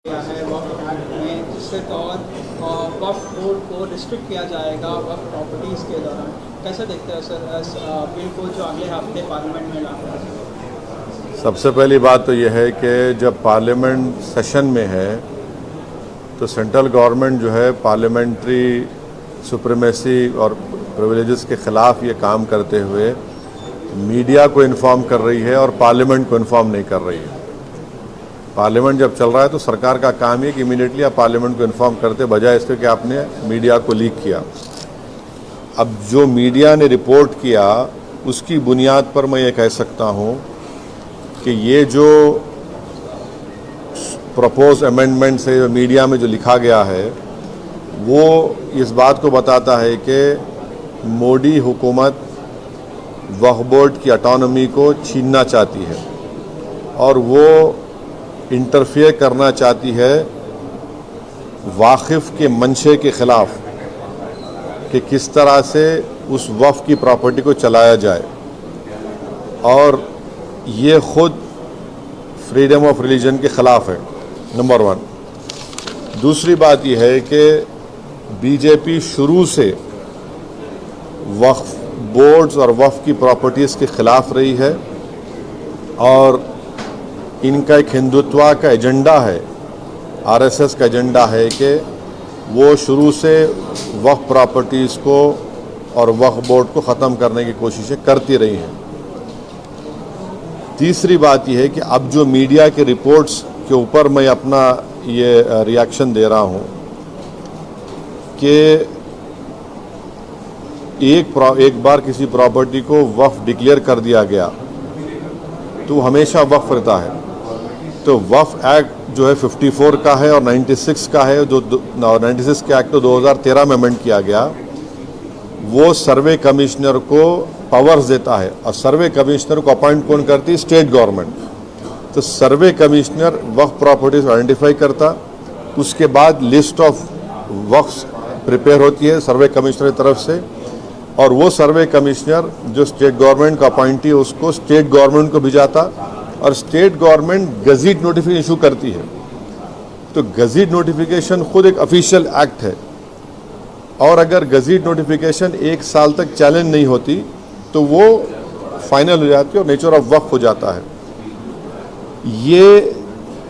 है वक्फ एक्ट में, जिसके तहत वक्फ बोर्ड को रिस्ट्रिक्ट किया जाएगा वक्फ प्रॉपर्टीज़ के दौरान। कैसे देखते हैं सर इस बिल को जो अगले हफ्ते पार्लियामेंट में लाना है? सबसे पहली बात तो यह है कि जब पार्लियामेंट सेशन में है तो सेंट्रल गवर्नमेंट जो है पार्लियामेंट्री सुप्रीमेसी और प्रिविलेजेस के ख़िलाफ़ ये काम करते हुए मीडिया को इन्फॉर्म कर रही है और पार्लियामेंट को इन्फॉर्म नहीं कर रही है। पार्लियामेंट जब चल रहा है तो सरकार का काम है कि इमीडिएटली आप पार्लियामेंट को इन्फॉर्म करते, बजाय इसके कि आपने मीडिया को लीक किया। अब जो मीडिया ने रिपोर्ट किया उसकी बुनियाद पर मैं ये कह सकता हूँ कि ये जो प्रपोज अमेंडमेंट से मीडिया में जो लिखा गया है वो इस बात को बताता है कि मोदी हुकूमत वक्फ बोर्ड की ऑटोनॉमी को छीनना चाहती है और वो इंटरफेयर करना चाहती है वाकिफ़ के मंशे के ख़िलाफ़ कि किस तरह से उस वक्फ की प्रॉपर्टी को चलाया जाए, और ये ख़ुद फ्रीडम ऑफ रिलीजन के ख़िलाफ़ है, नंबर 1। दूसरी बात यह है कि बीजेपी शुरू से वक्फ बोर्ड्स और वक्फ की प्रॉपर्टीज़ के ख़िलाफ़ रही है और इनका एक हिंदुत्व का एजेंडा है, आरएसएस का एजेंडा है कि वो शुरू से वक्फ प्रॉपर्टीज़ को और वक्फ बोर्ड को ख़त्म करने की कोशिशें करती रही हैं। तीसरी बात यह है कि अब जो मीडिया के रिपोर्ट्स के ऊपर मैं अपना ये रिएक्शन दे रहा हूँ कि एक बार किसी प्रॉपर्टी को वक्फ डिक्लेयर कर दिया गया तो हमेशा वक्फ रहता है। तो वक्फ एक्ट जो है 54 का है और 96 का है, जो 96 के एक्ट तो 2013 में अमेंड किया गया। वो सर्वे कमिश्नर को पावर्स देता है और सर्वे कमिश्नर को अपॉइंट कौन करती है? State government. तो सर्वे कमिश्नर वक्फ प्रॉपर्टीज आइडेंटिफाई करता, उसके बाद लिस्ट ऑफ वक्फ प्रिपेयर होती है सर्वे कमिश्नर की तरफ से, और वो सर्वे कमिश्नर जो स्टेट गवर्नमेंट का अपॉइंटी है उसको स्टेट गवर्नमेंट को भिजाता और स्टेट गवर्नमेंट गज़ीट नोटिफिकेशन इशू करती है। तो गज़ीट नोटिफिकेशन खुद एक ऑफिशियल एक्ट है और अगर गज़ीट नोटिफिकेशन 1 साल तक चैलेंज नहीं होती तो वो फाइनल हो जाती है और नेचर ऑफ वक्फ हो जाता है।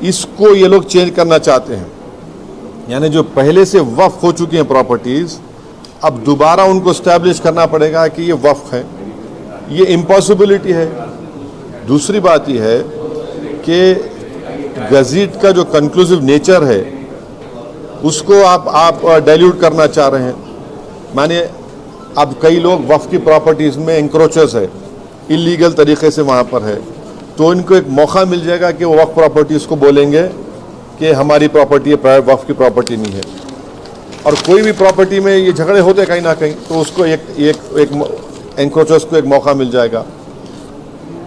इसको ये लोग चेंज करना चाहते हैं, यानी जो पहले से वक्फ हो चुकी हैं प्रॉपर्टीज़ अब दोबारा उनको एस्टैब्लिश करना पड़ेगा कि ये वक्फ है। ये इम्पॉसिबिलिटी है। दूसरी बात यह है कि गज़ीट का जो कंक्लूसिव नेचर है उसको आप डाइल्यूट करना चाह रहे हैं। माने अब कई लोग वक्फ की प्रॉपर्टीज़ में इंक्रोचर्स है, इलीगल तरीके से वहाँ पर है, तो इनको एक मौका मिल जाएगा कि वो वक्फ प्रॉपर्टीज़ को बोलेंगे कि हमारी प्रॉपर्टी है, वक्फ की प्रॉपर्टी नहीं है। और कोई भी प्रॉपर्टी में ये झगड़े होते कहीं ना कहीं, तो उसको एक एंक्रोचर्स को एक मौका मिल जाएगा।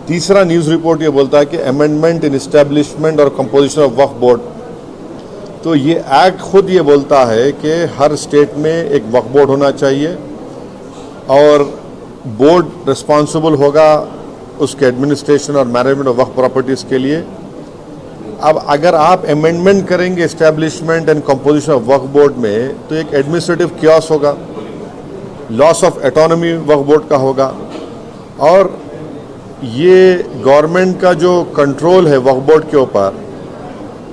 तीसरा न्यूज़ रिपोर्ट ये बोलता है कि अमेंडमेंट इन एस्टेब्लिशमेंट और कंपोजिशन ऑफ वक्फ बोर्ड। तो ये एक्ट खुद ये बोलता है कि हर स्टेट में एक वक्फ बोर्ड होना चाहिए और बोर्ड रिस्पॉन्सिबल होगा उसके एडमिनिस्ट्रेशन और मैनेजमेंट ऑफ वक्फ प्रॉपर्टीज़ के लिए। अब अगर आप अमेंडमेंट करेंगे establishment and composition of Waqf board में तो एक एडमिनिस्ट्रेटिव क्योस होगा, loss of autonomy Waqf board का होगा, और ये गवर्नमेंट का जो कंट्रोल है वक्फ बोर्ड के ऊपर,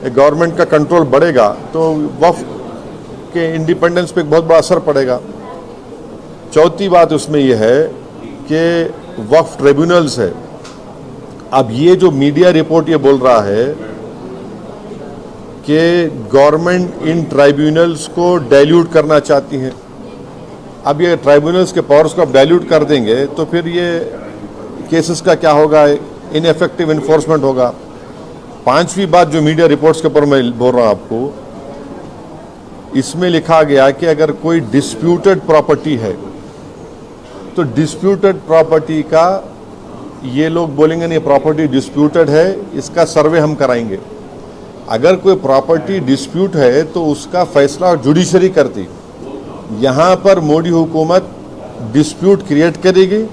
गवर्नमेंट का कंट्रोल बढ़ेगा तो वक्फ के इंडिपेंडेंस पे एक बहुत बड़ा असर पड़ेगा। चौथी बात उसमें यह है कि वक्फ ट्रिब्यूनल्स है। अब ये जो मीडिया रिपोर्ट ये बोल रहा है कि गवर्नमेंट इन ट्राइब्यूनल्स को डाइल्यूट करना चाहती है। अब ये ट्राइब्यूनल्स के पावर्स को आप डाइल्यूट कर देंगे तो फिर ये केसेस का क्या होगा? इनएफेक्टिव इन्फोर्समेंट होगा। पांचवी बात जो मीडिया रिपोर्ट्स के ऊपर मैं बोल रहा हूँ आपको, इसमें लिखा गया कि अगर कोई डिस्प्यूटेड प्रॉपर्टी है तो डिस्प्यूटेड प्रॉपर्टी का ये लोग बोलेंगे नहीं प्रॉपर्टी डिस्प्यूटेड है, इसका सर्वे हम कराएंगे। अगर कोई प्रॉपर्टी डिस्प्यूट है तो उसका फैसला जुडिशरी करती। यहाँ पर मोदी हुकूमत डिस्प्यूट क्रिएट करेगी,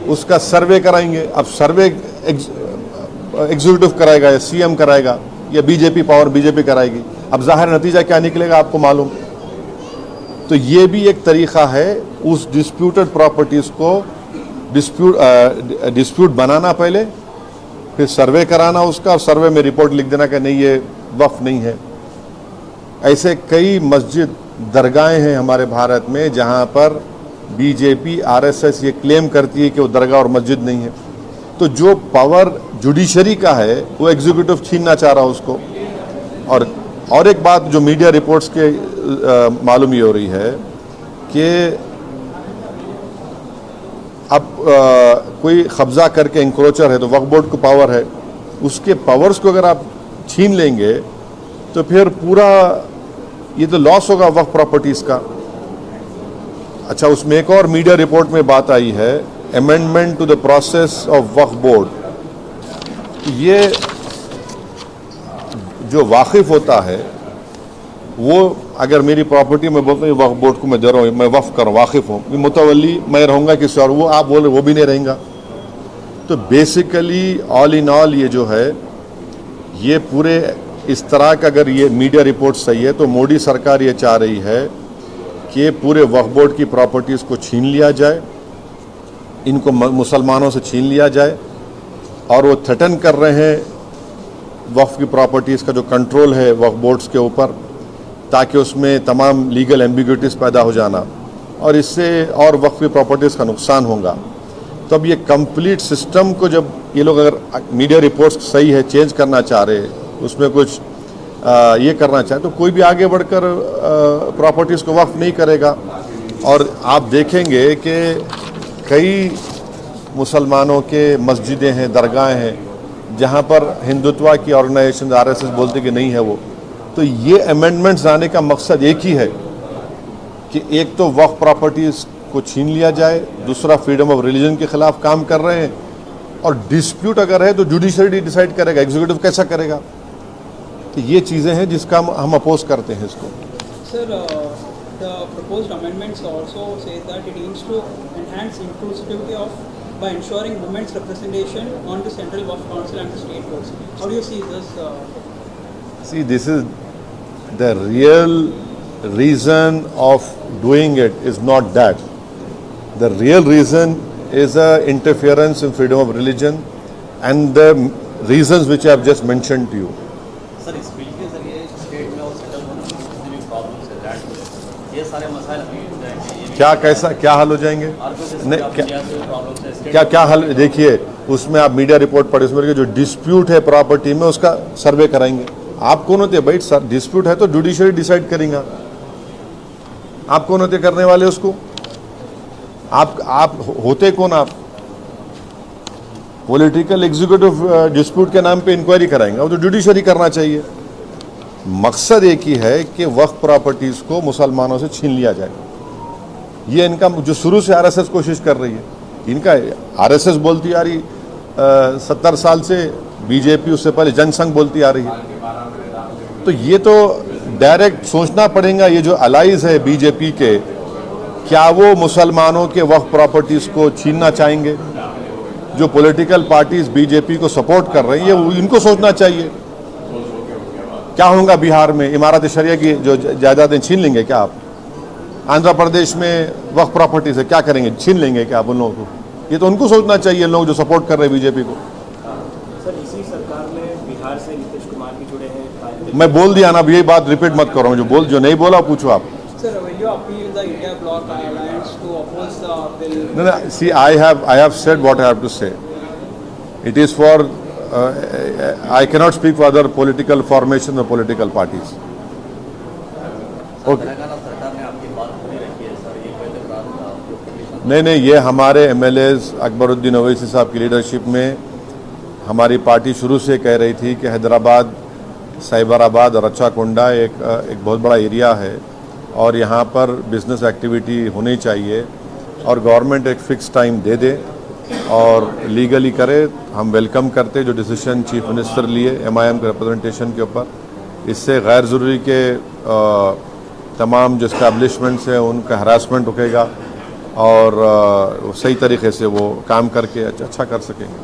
उसका सर्वे कराएंगे। अब सर्वे एग्जीक्यूटिव कराएगा या सीएम कराएगा, या बीजेपी पावर बीजेपी कराएगी। अब जाहिर नतीजा क्या निकलेगा आपको मालूम। तो ये भी एक तरीक़ा है उस डिस्प्यूटेड प्रॉपर्टीज़ को डिस्प्यूट बनाना, पहले फिर सर्वे कराना उसका, और सर्वे में रिपोर्ट लिख देना कि नहीं ये वक्फ नहीं है। ऐसे कई मस्जिद दरगाहें हैं हमारे भारत में जहां पर बीजेपी आरएसएस ये क्लेम करती है कि वो दरगाह और मस्जिद नहीं है। तो जो पावर जुडिशरी का है वो एग्जीक्यूटिव छीनना चाह रहा है उसको। और एक बात जो मीडिया रिपोर्ट्स के मालूम ये हो रही है कि अब कोई कब्जा करके इंक्रोचर है तो वक्फ बोर्ड को पावर है, उसके पावर्स को अगर आप छीन लेंगे तो फिर पूरा ये तो लॉस होगा वक्फ प्रॉपर्टीज़ का। अच्छा, उसमें एक और मीडिया रिपोर्ट में बात आई है, amendment to the process of Waqf board. ये जो वाकिफ होता है वो अगर मेरी प्रॉपर्टी में बोलता हूँ वक्फ बोर्ड को मैं दे रहा हूँ, मैं वक्फ कर वाकिफ हूँ, मुतवल्ली मैं रहूँगा किसी और, वो आप बोल रहे वो भी नहीं रहेगा। तो बेसिकली ऑल इन ऑल ये जो है ये पूरे इस तरह का, अगर ये मीडिया रिपोर्ट सही है तो मोदी सरकार ये चाह रही है कि पूरे वक्फ बोर्ड की प्रॉपर्टीज़ को छीन लिया जाए, इनको मुसलमानों से छीन लिया जाए। और वो थ्रेटन कर रहे हैं वक्फ की प्रॉपर्टीज़ का जो कंट्रोल है वक्फ बोर्ड्स के ऊपर, ताकि उसमें तमाम लीगल एम्बिग्यूटीज़ पैदा हो जाना, और इससे और वक्फ की प्रॉपर्टीज़ का नुकसान होगा। तो अब ये कंप्लीट सिस्टम को जब ये लोग, अगर मीडिया रिपोर्ट्स सही है, चेंज करना चाह रहे हैं, उसमें कुछ ये करना चाहे, तो कोई भी आगे बढ़कर प्रॉपर्टीज़ को वक्फ नहीं करेगा। और आप देखेंगे कि कई मुसलमानों के मस्जिदें हैं, दरगाहें हैं जहाँ पर हिंदुत्व की ऑर्गेनाइजेशन आरएसएस बोलते कि नहीं है वो। तो ये अमेंडमेंट्स आने का मकसद एक ही है कि एक तो वक्फ प्रॉपर्टीज़ को छीन लिया जाए, दूसरा फ्रीडम ऑफ रिलीजन के खिलाफ काम कर रहे हैं, और डिस्प्यूट अगर है तो जुडिशरी डिसाइड करेगा, एग्जीक्यूटिव कैसा करेगा। तो ये चीज़ें हैं जिसका हम अपोज करते हैं इसको। Sir, the proposed amendments also say that it aims to enhance inclusivity of by ensuring women's representation on the Central Waqf Council and the state boards. How do you see this? See, this is the real reason of doing it is not that. The real reason is interference in freedom of religion and the reasons which I have just mentioned to you. Sir, इस bill के जरिए state में और central government में जितने भी problems है that ये सारे मसाइल हल हो जाएंगे। क्या कैसा क्या हल हो जाएंगे? क्या हल? देखिए, उसमें आप मीडिया रिपोर्ट पढ़े, उसमें जो डिस्प्यूट है प्रॉपर्टी में उसका सर्वे कराएंगे। आप कौन होते हैं भाई? सर, डिस्प्यूट है तो जुडिशरी डिसाइड करेंगे। आप कौन होते करने वाले उसको? आप होते कौन? आप पॉलिटिकल एग्जीक्यूटिव डिस्प्यूट के नाम पे इंक्वायरी कराएंगे, वो तो जुडिशरी करना चाहिए। मकसद एक ही है कि वक्फ प्रॉपर्टीज को मुसलमानों से छीन लिया जाए। ये इनका जो शुरू से आरएसएस कोशिश कर रही है, इनका आरएसएस बोलती आ रही 70 साल से, बीजेपी उससे पहले जनसंघ बोलती आ रही है। तो ये तो डायरेक्ट सोचना पड़ेगा, ये जो अलाइज है बीजेपी के, क्या वो मुसलमानों के वक्फ प्रॉपर्टीज को छीनना चाहेंगे? जो पॉलिटिकल पार्टीज बीजेपी को सपोर्ट कर रही है वो इनको सोचना चाहिए। क्या होगा बिहार में? इमारत शरिया की जो जायदादें छीन लेंगे क्या आप? आंध्र प्रदेश में वक्फ प्रॉपर्टीज है, क्या करेंगे? छीन लेंगे क्या आप उन लोगों को? ये तो उनको सोचना चाहिए, लोग जो सपोर्ट कर रहे हैं बीजेपी को। सर, इसी सरकार में बिहार से नीतीश कुमार भी जुड़े हैं। मैं बोल दिया ना, अब यही बात रिपीट मत करो। जो नहीं बोला पूछो आप। Sir, will you appeal the India Bloc Alliance to oppose the bill? No, see, I have said what I have to say. It is for I cannot speak for other political formations or political parties. Okay. Telangana सरकार ने आपकी बात पूरी रखी है sir, ये पहले बात नहीं, ये हमारे एमएलएज अकबरुद्दीन ओवैसी साहब की लीडरशिप में हमारी पार्टी शुरू से कह रही थी कि हैदराबाद, साइबराबाद और रच्चाकोंडा एक बहुत बड़ा एरिया है और यहाँ पर बिजनेस एक्टिविटी होनी चाहिए, और गवर्नमेंट एक फ़िक्स टाइम दे दे और लीगली करे। हम वेलकम करते जो डिसीजन चीफ मिनिस्टर लिए एमआईएम के रिप्रेजेंटेशन के ऊपर। इससे गैर ज़रूरी के तमाम जो इस्टेब्लिशमेंट्स हैं उनका हरासमेंट रुकेगा और सही तरीके से वो काम करके अच्छा कर सकेंगे।